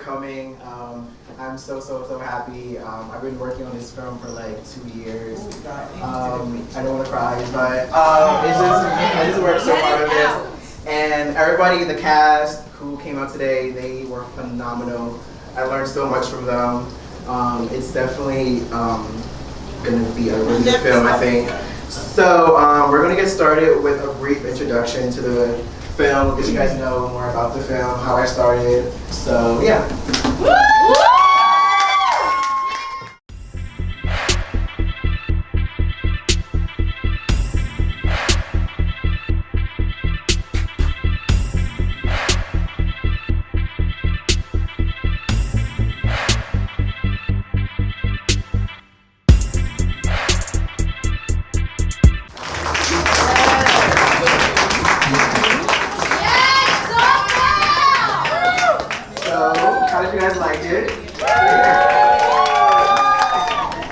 coming. I'm so happy. I've been working on this film for like 2 years. I don't want to cry, but I just worked so hard on this. And everybody in the cast who came out today, they were phenomenal. I learned so much from them. It's definitely going to be a really good film, I think. So we're going to get started with a brief introduction to the film, because you guys know more about the film, how I started. So yeah.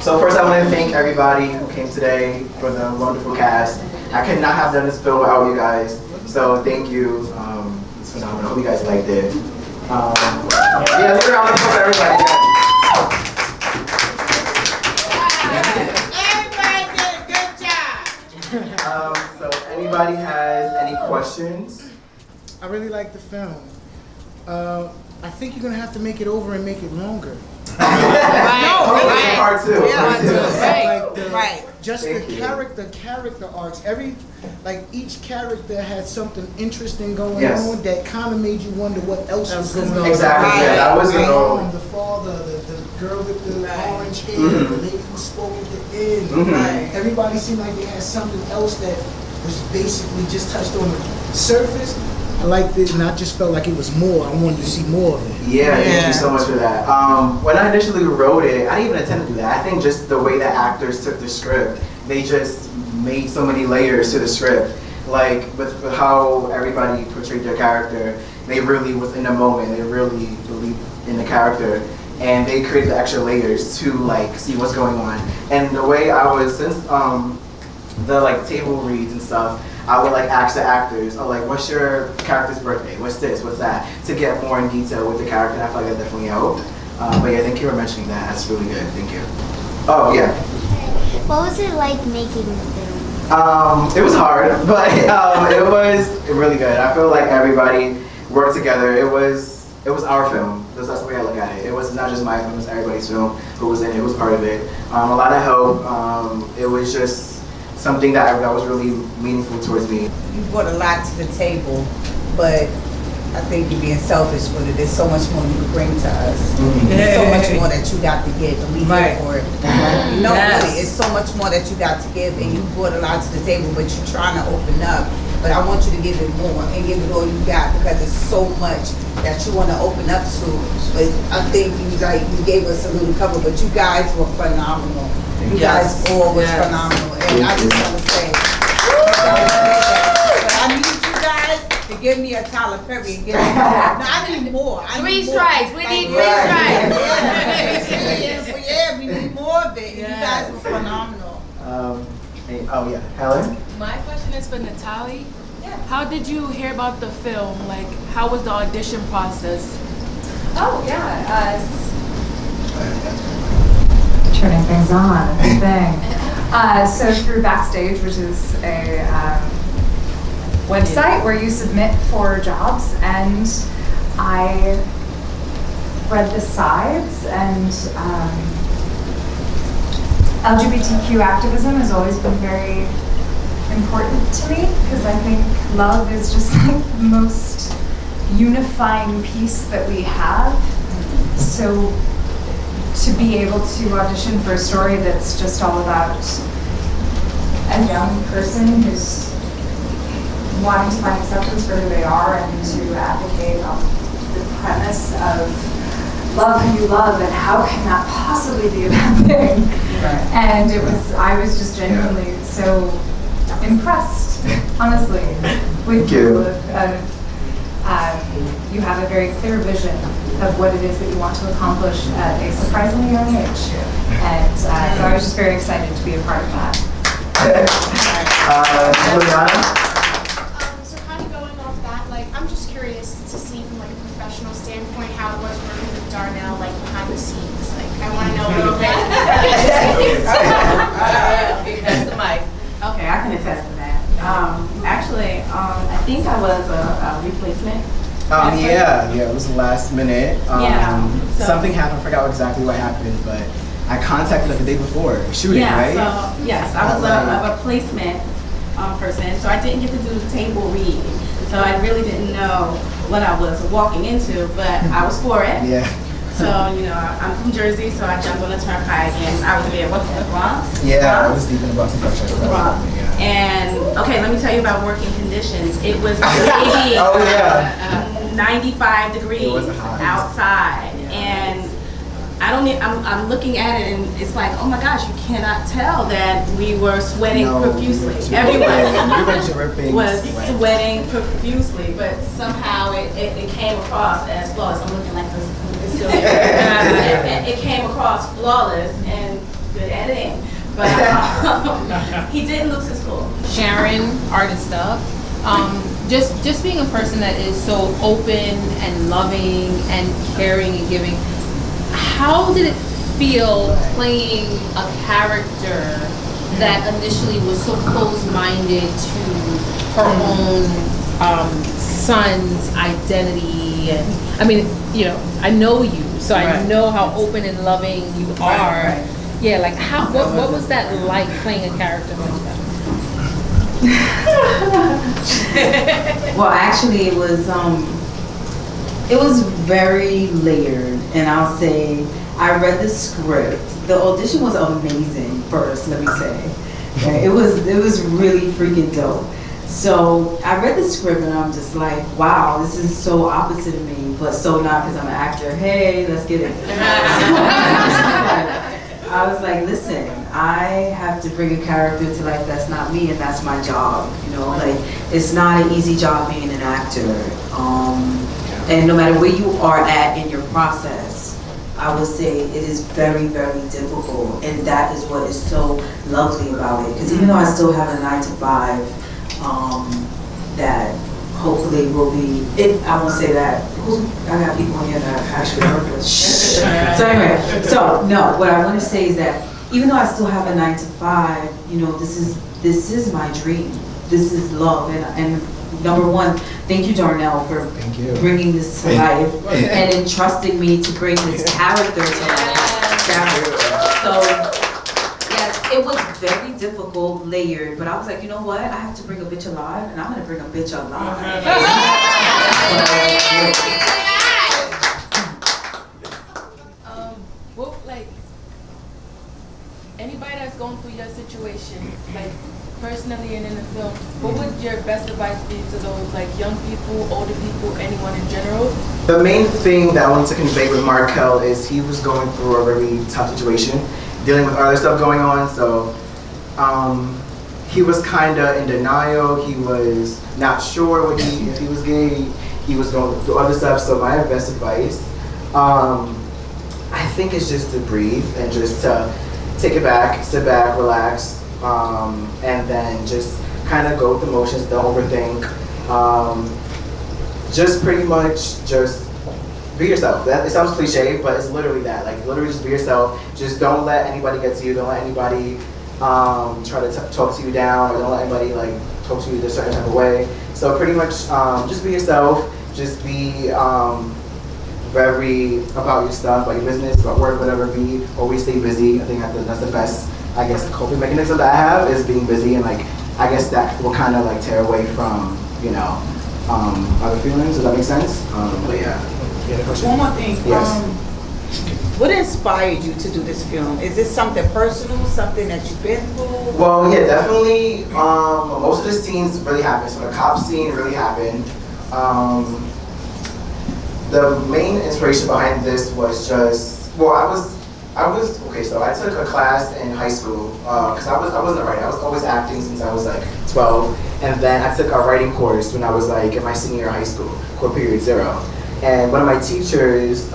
So first I want to thank everybody who came today for the wonderful cast. I could not have done this film without you guys, so thank you. It's phenomenal. I hope you guys liked it. Yeah, let's round of applause for everybody. Everybody did a good job. So anybody has any questions? I really like the film. I think you're gonna have to make it over and make it longer. Part two. Just the character arcs. Each character had something interesting going on that kind of made you wonder what else was going on. Exactly. Yeah, that was the father, the girl with the orange hair, the lady who spoke at the end. Everybody seemed like they had something else that was basically just touched on the surface. I liked it, and I just felt like it was more. I wanted to see more of it. Yeah, thank you so much for that. When I initially wrote it, I didn't even intend to do that. I think just the way that actors took the script, they just made so many layers to the script. Like with how everybody portrayed their character, they really was in the moment. They really believed in the character, and they created the extra layers to like see what's going on. And the way I was, since the like table reads and stuff, I would like ask the actors, oh, like, what's your character's birthday? What's this? What's that? To get more in detail with the character, and I feel like that definitely helped. But yeah, thank you for mentioning that. That's really good. Thank you. Oh yeah. What was it like making the film? It was hard, but it was really good. I feel like everybody worked together. It was our film. That's the way I look at it. It was not just my film; it was everybody's film who was in it. It was part of it. A lot of help. It was just something that was really meaningful towards me. You brought a lot to the table, but I think you're being selfish with it. There's so much more you can bring to us. There's so much more that you got to give, and we here for it. No, really, it's so much more that you got to give, and you brought a lot to the table, but you're trying to open up. But I want you to give it more and give it all you got, because there's so much that you want to open up to. But I think you gave us a little cover, but you guys were phenomenal. You guys all was phenomenal, and I just want to say, but I need you guys to give me a Tyler Perry and give me more. No, I need more. Three strikes. We need 3 strikes. Yeah, we need more of it. And you guys were phenomenal. Helen? My question is for Natalie. How did you hear about the film? Like, how was the audition process? Oh, yeah. Turning things on, that's the thing. So through Backstage, which is a website where you submit for jobs, and I read the sides, and LGBTQ activism has always been very important to me, because I think love is just like the most unifying piece that we have. So to be able to audition for a story that's just all about a young person who's wanting to find acceptance for who they are, and to advocate on the premise of love who you love, and how can that possibly be a bad thing? And I was just genuinely so impressed, honestly, with you. You have a very clear vision of what it is that you want to accomplish at a surprisingly young age. And so I was just very excited to be a part of that. So kind of going off that, like, I'm just curious to see from like a professional standpoint how it was working with think I was a replacement. Yeah, it was last minute. So- Something happened, I forgot exactly what happened, but I contacted like the day before shooting, right? So yes, I was a replacement person, so I didn't get to do the table read. So I really didn't know what I was walking into, but I was for it. Yeah. So, you know, I'm from Jersey, so I jumped on the turnpike and I was there, what's the Bronx? Yeah, I Bronx? was deep in the Boston Project. Bronx. Yeah. And, okay, let me tell you about working conditions. It was maybe 95 degrees It was hot. outside. And I'm looking at it and it's like, oh my gosh, you cannot tell that we were sweating profusely. Everyone was sweating profusely, but somehow it came across as flawless. I'm looking like this. It's still it came across flawless and good editing. But he didn't lose his cool. Sharon, artist up. Just being a person that is so open and loving and caring and giving. How did it feel playing a character that initially was so close-minded to her own son's identity? And I mean, you know, I know you, so I know how open and loving you are. Right. Yeah, like what was that like playing a character like that? Well, actually, it was very layered, and I'll say I read the script. The audition was amazing. First, let me say, okay, it was really freaking dope. So I read the script, and I'm just like, wow, this is so opposite of me, but so not because I'm an actor. Hey, let's get it. I was like, listen, I have to bring a character to life that's not me, and that's my job. You know, like it's not an easy job being an actor. And no matter where you are at in your process, I would say it is very, very difficult. And that is what is so lovely about it. Because even though I still have a 9 to 5, that hopefully will be, I won't say that. I got people in here that actually work with. So anyway, no, what I want to say is that even though I still have a 9 to 5, you know, this is my dream. This is love. And number one, thank you, Darnell, for bringing this to life and entrusting me to bring this character to life. So, yes, it was very difficult, layered, but I was like, you know what? I have to bring a bitch alive, and I'm going to bring a bitch alive. Well, like, anybody that's going through your situation, like, personally and in the film, what would your best advice be to those like young people, older people, anyone in general? The main thing that I wanted to convey with Markel is he was going through a really tough situation, dealing with other stuff going on. So he was kind of in denial. He was not sure if he was gay. He was going through other stuff. So my best advice, I think, is just to breathe and just to take it back, sit back, relax. And then just kind of go with the motions, don't overthink. Just pretty much just be yourself. It sounds cliche, but it's literally that. Like literally just be yourself. Just don't let anybody get to you. Don't let anybody try to talk to you down, or don't let anybody like talk to you a certain type of way. So pretty much just be yourself. Just be very about your stuff, about your business, about work, whatever it be. Always stay busy. I think that's the best, I guess, coping mechanism that I have is being busy, and like I guess that will kind of like tear away from, you know, other feelings. Does that make sense? But yeah. One more thing. Yes. What inspired you to do this film? Is this something personal, something that you've been through? Well, yeah, definitely. Most of the scenes really happened. So the cop scene really happened. The main inspiration behind this was just, well, I was okay. So I took a class in high school because I wasn't writing. I was always acting since I was like 12, and then I took a writing course when I was like in my senior year of high school, core period 0. And one of my teachers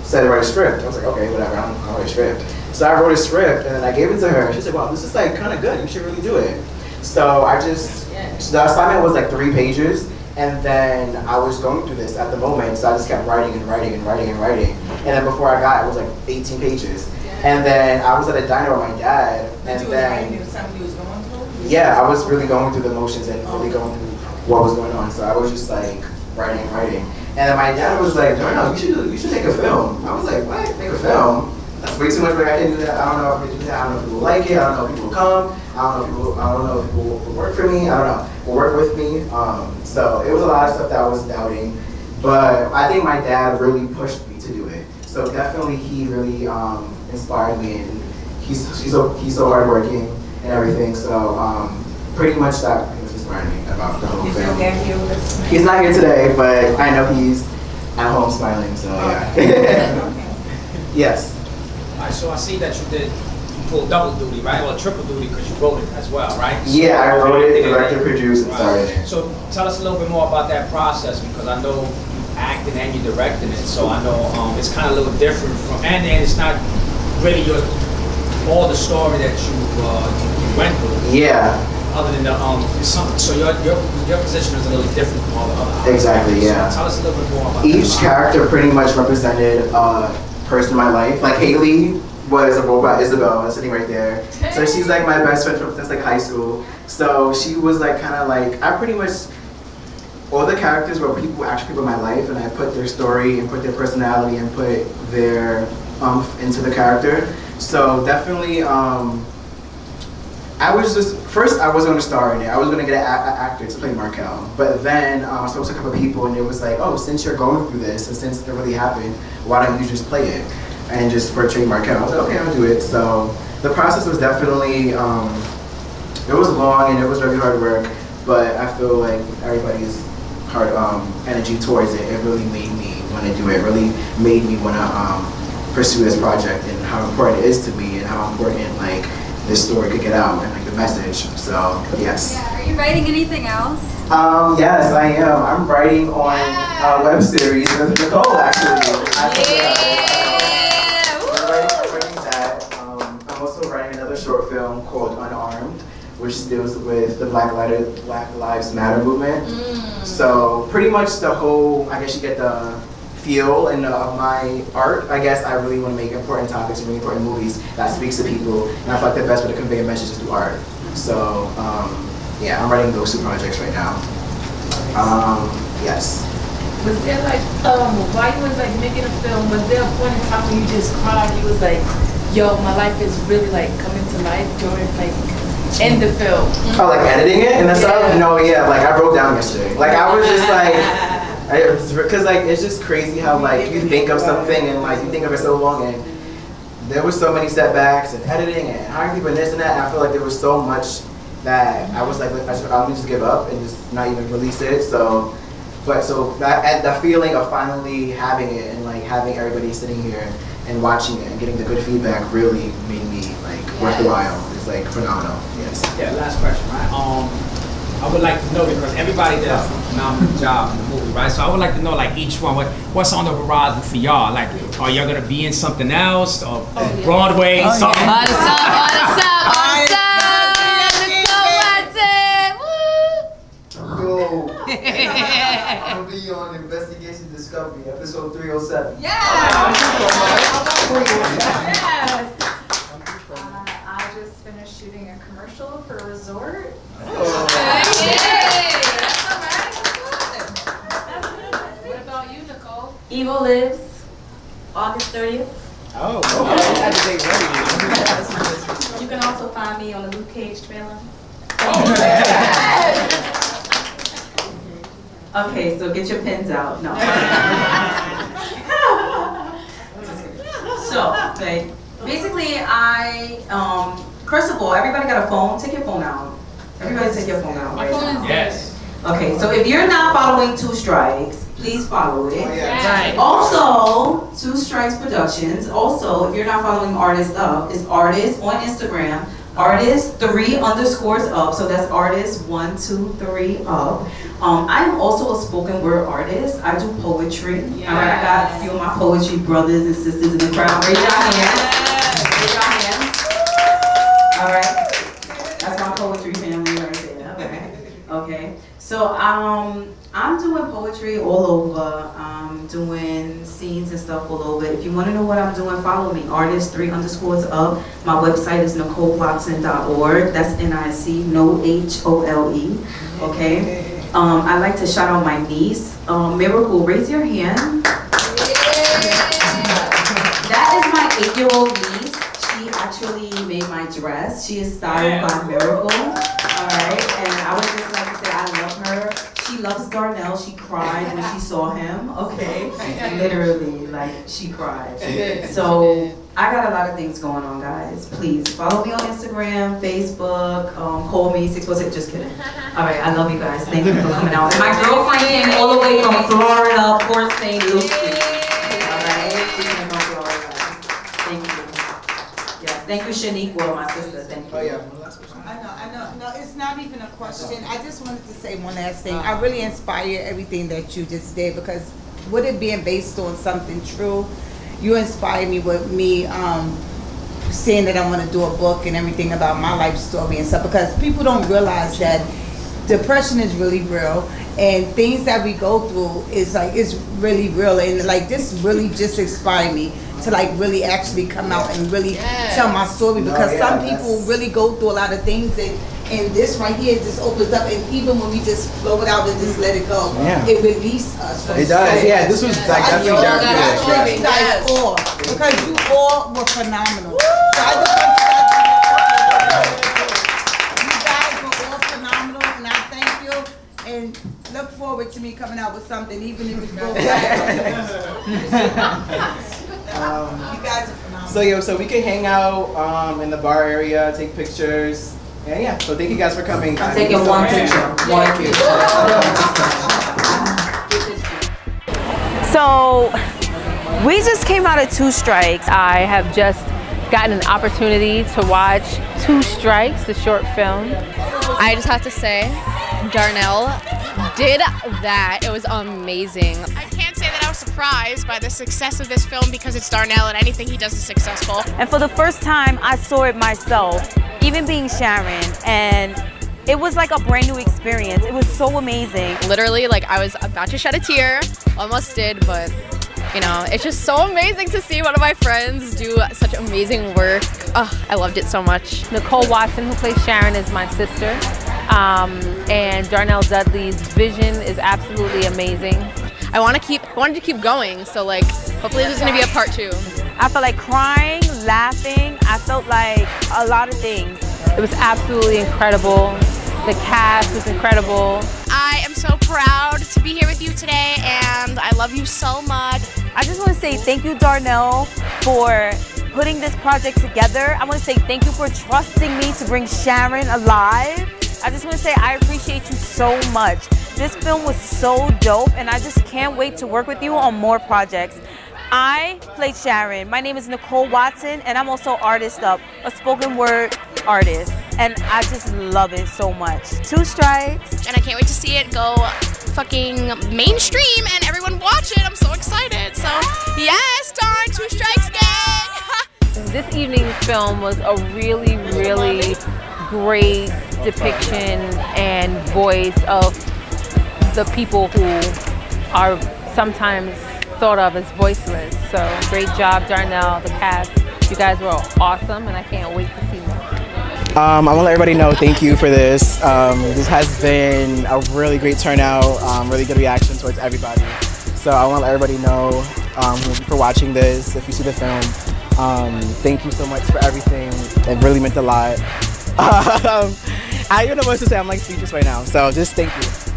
said to write a script. I was like, okay, whatever, I'll write a script. So I wrote a script and then I gave it to her. And she said, wow, this is like kind of good. You should really do it. So the assignment was like 3 pages. And then I was going through this at the moment, so I just kept writing and writing and writing and writing. And then before I got it, was like 18 pages. And then I was at a diner with my dad, and then Something you was going through? yeah, I was really going through the motions and really going through what was going on. So I was just like writing. And then my dad was like, Darnell, you should make a film. I was like, what? Make a film? That's way too much work. I can't do that. I don't know if I can do that. I don't know if people will like it. I don't know if people will come. I don't know if people will work for me. I don't know. Will work with me. So it was a lot of stuff that I was doubting. But I think my dad really pushed me to do it. So definitely he really inspired me, and he's so hardworking and everything. So pretty much that inspired me about the whole film. He's not here today, but I know he's at home smiling. So yeah. Yes. Alright, so I see that you pulled double duty, right? Or triple duty because you wrote it as well, right? So yeah, I wrote it, directed, produced, and starred it. So tell us a little bit more about that process, because I know you acted and you directed it, so I know it's kind of a little different from, and it's not really all the story that you went through. Yeah. Other than the so your position is a little different from all the other. Exactly. Yeah. So tell us a little bit more about each character. Pretty much represented person in my life. Like Haley was a robot Isabel that's sitting right there. So she's like my best friend since like high school. So she was like kind of like, I pretty much, all the characters were actually people in my life, and I put their story and put their personality and put their into the character. So definitely I was just, first I wasn't going to star in it. I was going to get an actor to play Markel. But then I spoke to a couple of people, and it was like, oh, since you're going through this, and since it really happened, why don't you just play it and just portray Markel? I was like, okay, I'll do it. So the process was definitely, it was long and it was very hard work, but I feel like everybody's hard energy towards it, it really made me want to do it. It really made me want to pursue this project, and how important it is to me, and how important like this story could get out, and like the message. So yes. Yeah. Are you writing anything else? Yes, I am. I'm writing on a web series with Nicole, actually. I'm writing that. I'm also writing another short film called Unarmed, which deals with the Black Lives Matter movement. So pretty much the whole, I guess you get the feel and my art. I guess I really want to make important topics and really important movies that speaks to people, and I feel like the best way to convey a message is through art. So yeah, I'm writing those two projects right now. Yes. Was there like, while you was like making a film, was there a point in time when you just cried? You was like, yo, my life is really like coming to life during like in the film. Oh, like editing it and that stuff? No, yeah, like I broke down yesterday. Like I was just like, because like it's just crazy how like you think of something and like you think of it so long, and there was so many setbacks and editing and hiring people and this and that, and I feel like there was so much that I was like, I'm just give up and just not even release it. So that the feeling of finally having it and like having everybody sitting here and watching it and getting the good feedback really made me like worth the while. It's like phenomenal. Yes. Yeah. Last question, right? I would like to know, because everybody did a phenomenal job in the movie, right? So I would like to know, like, each one, what's on the horizon for y'all? Like, are y'all gonna be in something else, or Broadway, something? Yo, I'm gonna be on Investigation Discovery, episode 307. Yeah. I just finished shooting a commercial for a resort. What about you, Nicole? Evil Lives, August 30th. Oh, okay. Had to take ready. You can also find me on the Luke Cage trailer. Okay, so get your pens out. No. So, okay. Basically, first of all, everybody got a phone? Take your phone out. Everybody take your phone out. My phone is Yes. Okay, so if you're not following Two Strikes, please follow it. Right. Also, Two Strikes Productions. Also, if you're not following Artist Up, it's Artist on Instagram. Artist 3_up. So that's Artist 1, 2, 3 up. I am also a spoken word artist. I do poetry. All right, I got a few of my poetry brothers and sisters in the crowd. Raise your hands. Raise your hands. All right, that's my poetry family right there. Okay. Okay. So I'm doing poetry all over. I'm doing scenes and stuff all over. If you want to know what I'm doing, follow me. Artist 3_up. My website is NicoleWatson.org. That's NIC, no HOLE. Okay. I'd like to shout out my niece, Miracle. Raise your hand. That is my 8-year-old niece. She actually made my dress. She is styled by Miracle. All right, and I would just like to say I love her. She loves Darnell. She cried when she saw him. Okay, literally, like she cried. So I got a lot of things going on, guys. Please follow me on Instagram, Facebook. Call me 646. Just kidding. All right, I love you guys. Thank you for coming out. And my girlfriend came all the way from Florida, Port St. Lucie. All right, she's from Florida. Thank you. Yeah, thank you, Shaniqua, my sister. Thank you. Oh yeah. I know. No, it's not even a question. I just wanted to say one last thing. I really inspire everything that you just did because with it being based on something true, you inspire me with me saying that I want to do a book and everything about my life story and stuff because people don't realize that depression is really real and things that we go through is like it's really real and like this really just inspired me to like really actually come out and really tell my story because some people really go through a lot of things and this right here just opens up and even when we just flow it out and just let it go, it releases us. It does, yeah. This was like definitely dark. That's what you guys all because you all were phenomenal. So I just want you guys were all phenomenal and I thank you and look forward to me coming out with something even if it's broke. You guys are phenomenal. So we can hang out in the bar area, take pictures. Yeah. So thank you guys for coming. I'm taking one picture. So we just came out of Two Strikes. I have just gotten an opportunity to watch Two Strikes, the short film. I just have to say, Darnell did that. It was amazing. I can't say that I was surprised by the success of this film because it's Darnell and anything he does is successful. And for the first time, I saw it myself, even being Sharon, and it was like a brand new experience. It was so amazing. Literally, like I was about to shed a tear, almost did, but you know, it's just so amazing to see one of my friends do such amazing work. Oh, I loved it so much. Nicole Watson, who plays Sharon, is my sister. And Darnell Dudley's vision is absolutely amazing. I wanted to keep going, so like hopefully there's gonna be a part 2. I felt like crying, laughing. I felt like a lot of things. It was absolutely incredible. The cast was incredible. I am so proud to be here with you today and I love you so much. I just want to say thank you, Darnell, for putting this project together. I want to say thank you for trusting me to bring Sharon alive. I just want to say I appreciate you so much. This film was so dope and I just can't wait to work with you on more projects. I played Sharon. My name is Nicole Watson and I'm also Artist Up, a spoken word artist. And I just love it so much. Two Strikes. And I can't wait to see it go fucking mainstream and everyone watch it. I'm so excited. So yes, darn, Two Strikes gang. This evening's film was a really, really great depiction and voice of the people who are sometimes thought of as voiceless. So great job, Darnell, the cast. You guys were awesome and I can't wait to see more. I want to let everybody know thank you for this. This has been a really great turnout, really good reaction towards everybody. So I want to let everybody know for watching this, if you see the film, thank you so much for everything. It really meant a lot. I don't know what to say, I'm like speechless right now, so just thank you.